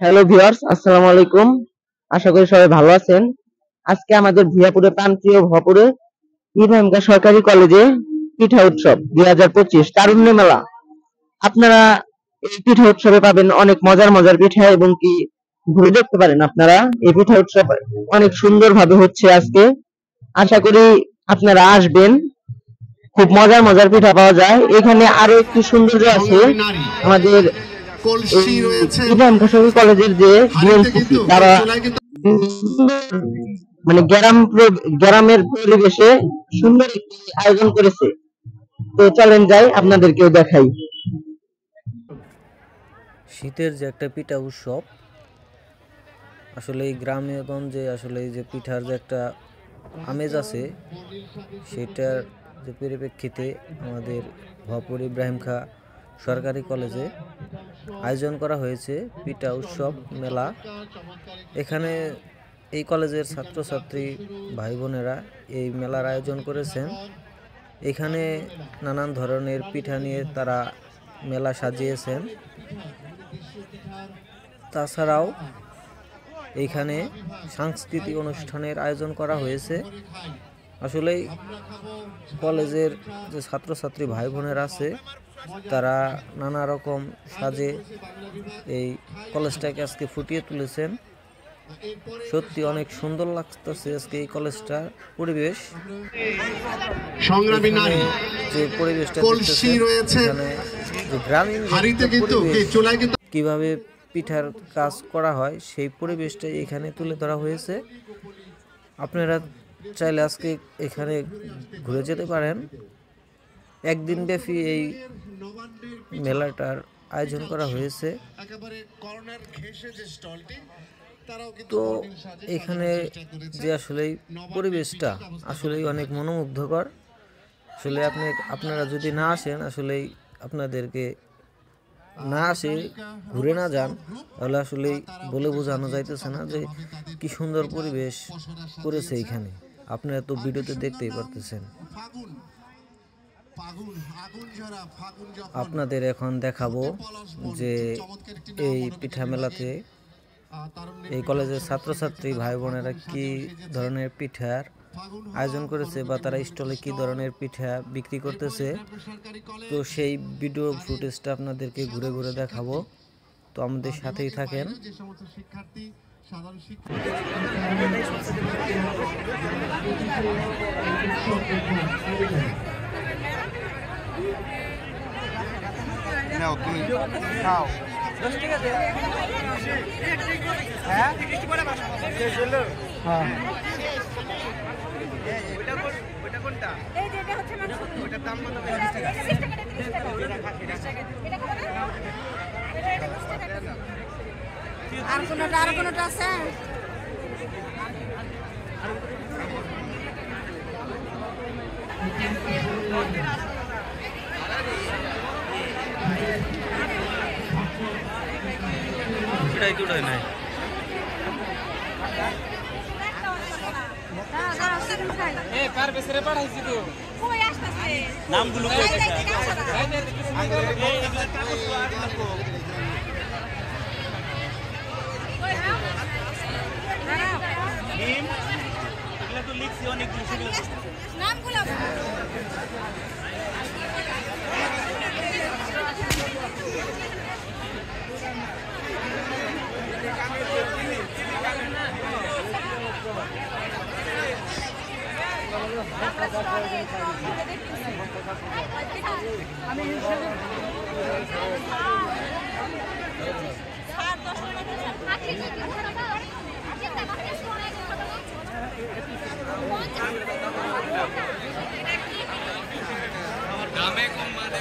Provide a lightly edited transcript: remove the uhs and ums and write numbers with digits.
Hello viewers, আসসালামু আলাইকুম। আশা করি সবাই ভালো আছেন। আজকে আমাদের ভিয়াপুরে প্রান্তীয় ভপুরে ইব্রাহিমকা সরকারি কলেজে পিঠা উৎসব 2025 তারুণ্য মেলা। আপনারা এই পিঠা উৎসবে পাবেন অনেক মজার মজার পিঠা এবং কি ঘুরে দেখতে পারেন। আপনারা এই পিঠা উৎসব অনেক সুন্দরভাবে হচ্ছে আজকে। আশা করি আপনারা আসবেন। খুব মজার মজার পিঠা পাওয়া যায়। এখানে আরো একটি সৌন্দর্য আছে। আমাদের ইব্রাহিম খাসরী কলেজের যে বিএনসিসি তারা মানে গ্রামের পরিবেশে সুন্দর একটি আয়োজন করেছে। তো চলেন যাই, আপনাদেরকেও দেখাই। শীতের যে একটা পিঠা উৎসব, আসলে এই গ্রামে গঞ্জে আসলে এই যে পিঠার যে একটা আমেজ আছে, সেটার যে পরিপ্রেক্ষিতে আমাদের ভপুর ইব্রাহিম খা সরকারি কলেজে আয়োজন করা হয়েছে পিঠা উৎসব মেলা। এখানে এই কলেজের ছাত্রছাত্রী ভাই বোনেরা এই মেলার আয়োজন করেছেন। এখানে নানান ধরনের পিঠা নিয়ে তারা মেলা সাজিয়েছেন। তাছাড়াও এইখানে সাংস্কৃতিক অনুষ্ঠানের আয়োজন করা হয়েছে। আসলেই কলেজের যে ছাত্রছাত্রী ভাই বোনেরা আছে তারা নানা রকম সাজে এই কলেজটাকে আজকে ফুটিয়ে তুলেছেন। সত্যি অনেক সুন্দর লাগতেছে আজকে এই কলেজটার পরিবেশ। সংগ্রামী নারী যে পরিবেশটা কলসি রয়েছে, যে গ্রামীণ কিভাবে পিঠার কাজ করা হয় সেই পরিবেশটাই এখানে তুলে ধরা হয়েছে। আপনারা চাইলে আজকে এখানে ঘুরে যেতে পারেন। একদিন ব্যাপী এই মেলাটার আয়োজন করা হয়েছে। তো এখানে যে আসলে পরিবেশটা আসলেই অনেক মনোমুগ্ধকর। আসলে আপনারা যদি না আসেন, আসলেই আপনাদেরকে না আসে ঘুরে না যান, তাহলে আসলেই বলে বোঝানো যাইতেছে না যে কি সুন্দর পরিবেশ করেছে এখানে। আপনারা তো ভিডিওতে দেখতেই পারতেছেন। আপনাদের এখন দেখাবো যে এই পিঠা মেলাতে এই কলেজের ছাত্রছাত্রী ভাই বোনেরা কি ধরনের পিঠার আয়োজন করেছে বা তারা স্টলে কি ধরনের পিঠা বিক্রি করতেছে। তো সেই ভিডিও ফুটেজটা আপনাদেরকে ঘুরে ঘুরে দেখাবো। তো আমাদের সাথেই থাকেন। আর কোনটা আছে? নাই নামগুলো তো লিখছি অনেক নামগুলো দামে কম মানে